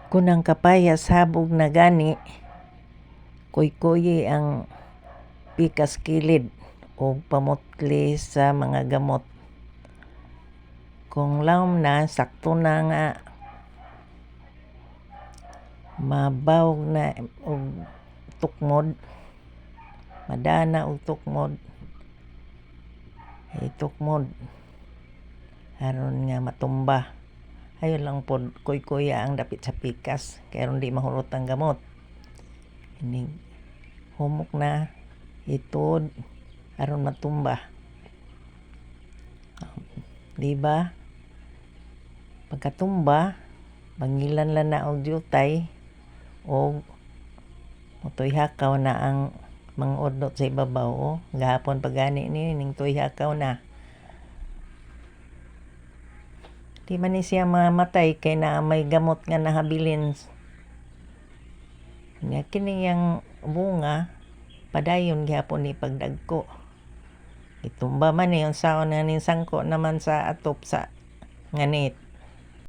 Kunang kapayas habog na gani, kuykuyi ang pikas kilid o pamutli sa mga gamot. Kung lawom na, sakto na nga mabawog na og tukmod, madana og tukmod, itukmod aron nga matumba. Hayon lang pod kuykuya ang dapit sa pikas kay aron di mahurot ang gamot. Inig humok na itud aron matumba. Di ba? Pagkatumba, mangilan lang na og diutay o motoy-hakaw na ang mangudlot sa ibabaw. O, gahapon pa gani ni ning toy-hakaw na. Di man ni siya mamatay kay naa may gamot nga nahabilin. Nga kini yang bunga padayon gihapon ni pagdagko. Itumba man ni unsaon nga ning sangko naman sa atop sa nganit.